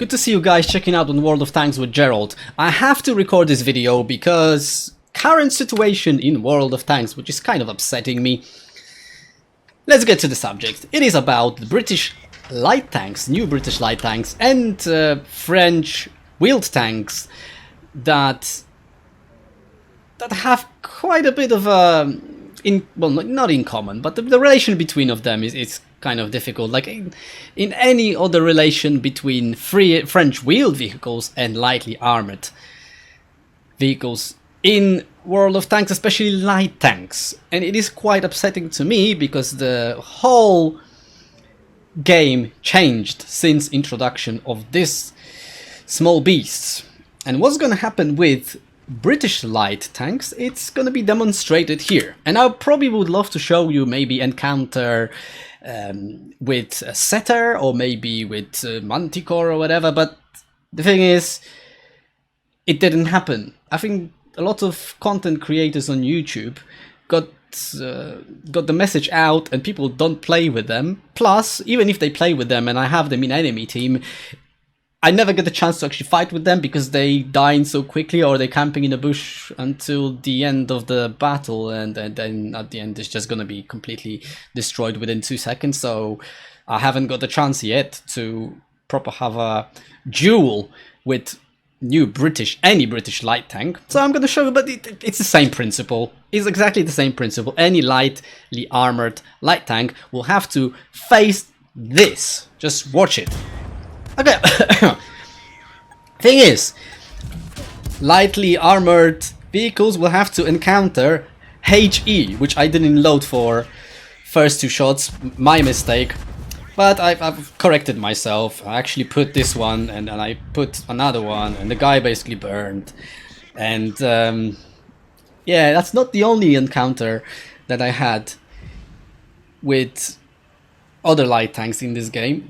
Good to see you guys checking out on World of Tanks with Jerrold. I have to record this video because current situation in World of Tanks, which is kind of upsetting me. Let's get to the subject. It is about the British light tanks, new British light tanks, and French wheeled tanks that have quite a bit of well, not in common, but the relation between of them is kind of difficult. Like in any other relation between French wheeled vehicles and lightly armored vehicles in World of Tanks, especially light tanks. And it is quite upsetting to me because the whole game changed since introduction of this small beasts. And what's gonna happen with British light tanks, it's gonna be demonstrated here. And I probably would love to show you maybe encounter with a setter or maybe with Manticore or whatever, but the thing is, it didn't happen. I think a lot of content creators on YouTube got the message out and people don't play with them. Plus, even if they play with them and I have them in enemy team, I never get the chance to actually fight with them because they dying so quickly or they're camping in a bush until the end of the battle, and then at the end it's just gonna be completely destroyed within 2 seconds. So I haven't got the chance yet to proper have a duel with any British light tank. So I'm gonna show you, but it's the same principle. It's exactly the same principle. Any lightly armored light tank will have to face this. Just watch it. Okay. Thing is, lightly armored vehicles will have to encounter HE, which I didn't load for first 2 shots, my mistake. But I've corrected myself. I actually put this one and I put another one, and the guy basically burned. And yeah, that's not the only encounter that I had with other light tanks in this game.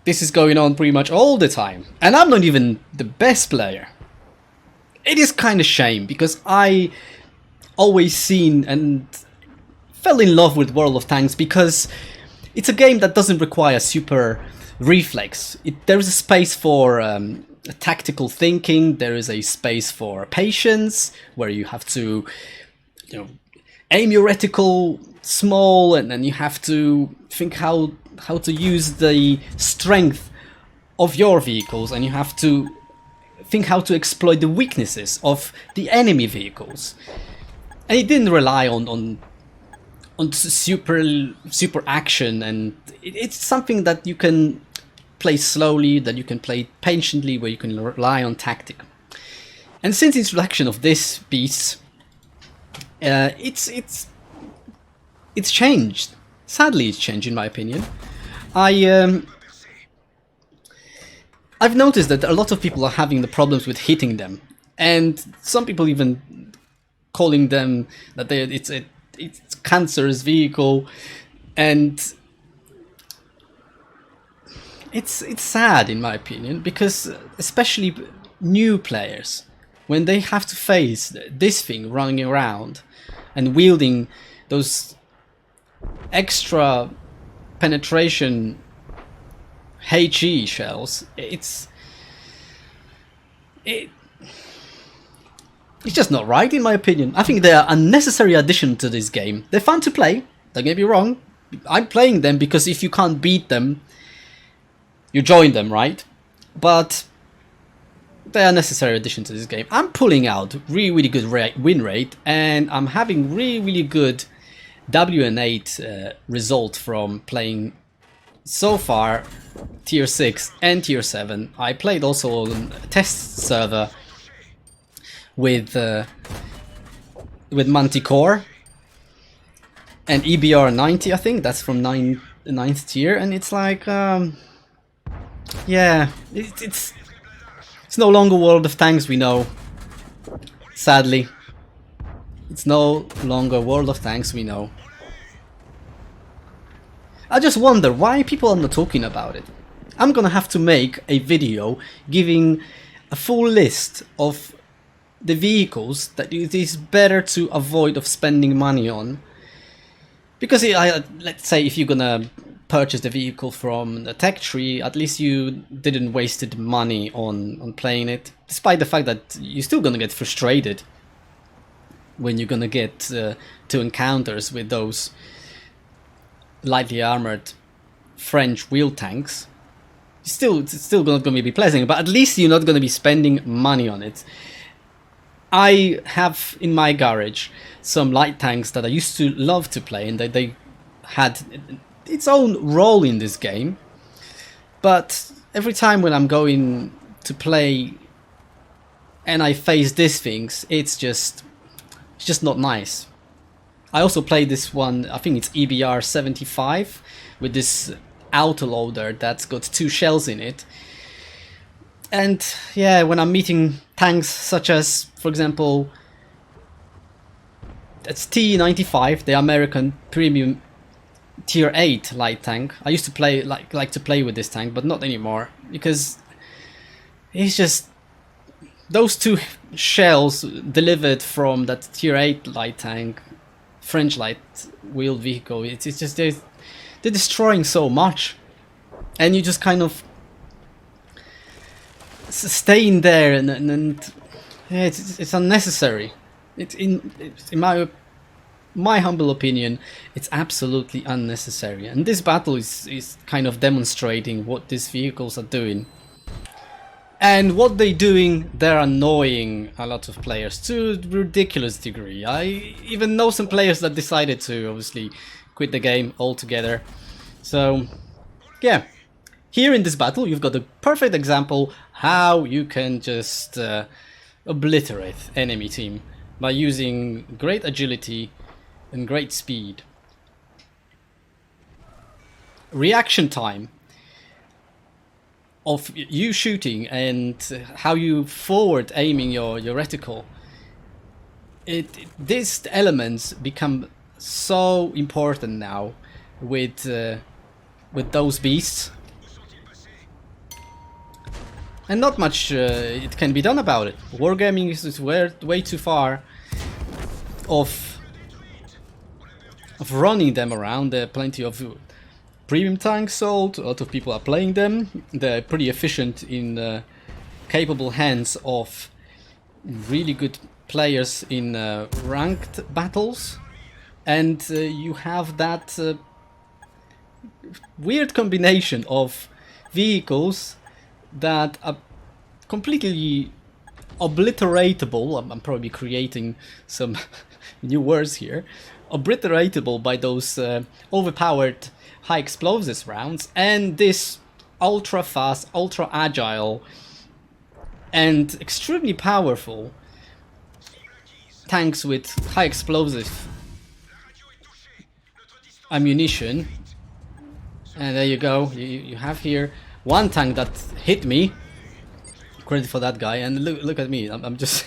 This is going on pretty much all the time. And I'm not even the best player. It is kind of shame because I always seen and fell in love with World of Tanks because it's a game that doesn't require super reflex. There is a space for tactical thinking. There is a space for patience, where you have to, aim your reticle small, and then you have to think how to use the strength of your vehicles, and you have to think how to exploit the weaknesses of the enemy vehicles. And it didn't rely on super action, and it's something that you can play slowly, that you can play patiently, where you can rely on tactic. And since the introduction of this beast, it's changed. Sadly, it's changed in my opinion. I've noticed that a lot of people are having the problems with hitting them, and some people even calling them that it's cancerous vehicle, and it's sad in my opinion, because especially new players, when they have to face this thing running around and wielding those extra penetration HE shells, it's just not right in my opinion. I think they're unnecessary addition to this game. They're fun to play, don't get me wrong. I'm playing them because if you can't beat them, you join them, right? But they're a necessary addition to this game. I'm pulling out really good win rate, and I'm having really good WN8 result from playing so far tier 6 and tier 7. I played also on a test server with Manticore and EBR 90, I think that's from 9th tier, and it's like yeah, it's no longer World of Tanks we know. Sadly, it's no longer World of Tanks we know. I just wonder why people are not talking about it. I'm gonna have to make a video giving a full list of the vehicles that it is better to avoid of spending money on. Because let's say if you're gonna purchase the vehicle from the tech tree, at least you didn't wasted money on playing it, despite the fact that you're still gonna get frustrated when you're gonna get to encounters with those lightly armored French wheel tanks. It's still not gonna be pleasant, but at least you're not gonna be spending money on it. I have in my garage some light tanks that I used to love to play, and they had its own role in this game, but every time when I'm going to play and I face these things, it's just not nice. I also played this one, I think it's EBR 75, with this autoloader that's got 2 shells in it. And yeah, when I'm meeting tanks such as, for example, that's T95, the American premium tier 8 light tank. I used to play like to play with this tank, but not anymore, because it's just those 2 shells delivered from that tier 8 light tank, French light wheeled vehicle. It's just they're destroying so much, and you just kind of stay in there, and yeah, it's unnecessary. It's in my humble opinion, it's absolutely unnecessary. And this battle is kind of demonstrating what these vehicles are doing. And what they're doing, they're annoying a lot of players to a ridiculous degree. I even know some players that decided to obviously quit the game altogether. So yeah, here in this battle you've got a perfect example how you can just obliterate enemy team by using great agility and great speed. Reaction time of you shooting and how you forward aiming your reticle, these elements become so important now with those beasts, and not much it can be done about it. Wargaming is way too far of running them around. There are plenty of premium tanks sold, a lot of people are playing them, they're pretty efficient in capable hands of really good players in ranked battles, and you have that weird combination of vehicles that are completely obliteratable. I'm probably creating some new words here. Obliteratable by those overpowered high explosives rounds, and this ultra fast, ultra agile and extremely powerful tanks with high explosive ammunition. And there you go, you have here one tank that hit me. Credit for that guy. And look at me, I'm just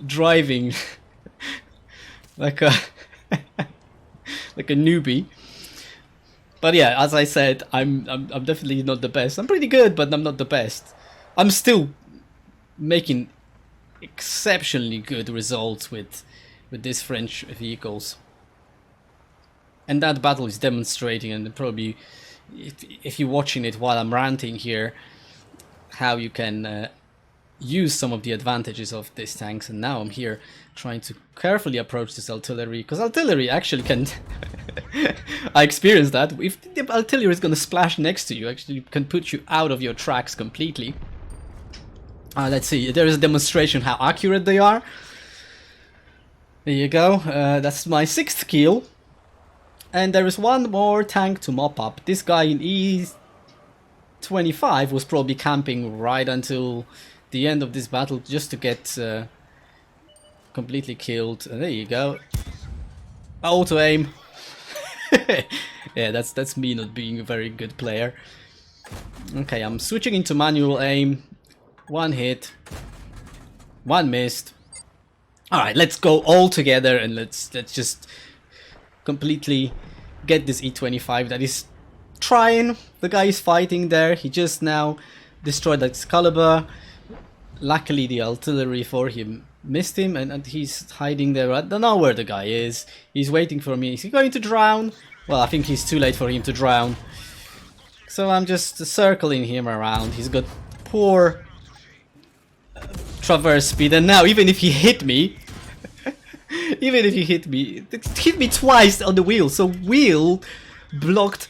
driving like a like a newbie. But yeah, as I said, I'm definitely not the best. I'm pretty good, but I'm not the best. I'm still making exceptionally good results with these French vehicles. And that battle is demonstrating, and probably if you're watching it while I'm ranting here, how you can use some of the advantages of these tanks. And now I'm here trying to carefully approach this artillery, because artillery actually can I experienced that. If the artillery is going to splash next to you, actually can put you out of your tracks completely. Let's see, there is a demonstration how accurate they are. There you go, that's my 6th kill. And there is one more tank to mop up. This guy in E25 was probably camping right until the end of this battle just to get completely killed. And there you go. Auto aim. Yeah, that's me not being a very good player. Okay, I'm switching into manual aim. One hit. One missed. Alright, let's go all together and let's just completely get this E25 that is trying. The guy is fighting there. He just now destroyed that Excalibur. Luckily the artillery for him Missed him, and he's hiding there. I don't know where the guy is. He's waiting for me. Is he going to drown? Well, I think he's too late for him to drown. So I'm just circling him around. He's got poor traverse speed, and now even if he hit me, even if he hit me, it hit me twice on the wheel. So wheel blocked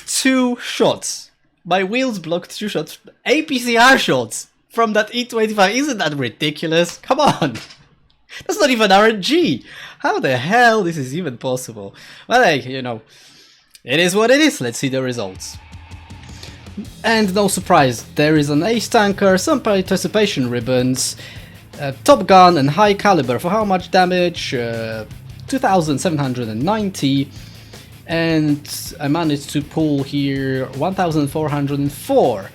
2 shots. My wheels blocked 2 shots. APCR shots from that E25. Isn't that ridiculous? Come on. That's not even RNG. How the hell this is even possible? Well, hey, you know, it is what it is. Let's see the results. And no surprise, there is an ace tanker, some participation ribbons, top gun and high caliber. For how much damage? 2790. And I managed to pull here 1404.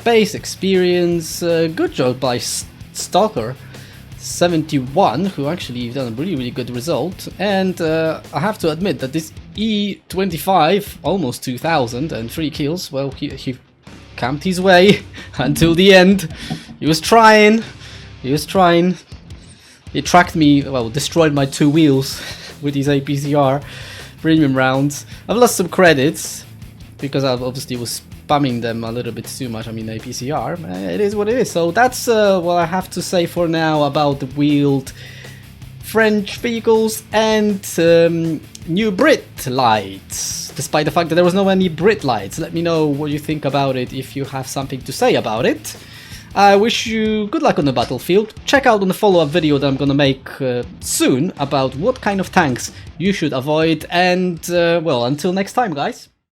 Base experience, good job by Stalker 71, who actually done a really good result. And I have to admit that this E25, almost 2000 and 3 kills, well, he camped his way until the end. He was trying. He tracked me, well, destroyed my 2 wheels with his APCR premium rounds. I've lost some credits because I obviously was spamming them a little bit too much. I mean, APCR, it is what it is. So that's what I have to say for now about the wheeled French vehicles and new Brit lights. Despite the fact that there was no any Brit lights, let me know what you think about it if you have something to say about it. I wish you good luck on the battlefield. Check out on the follow-up video that I'm gonna make soon about what kind of tanks you should avoid, and well, until next time, guys.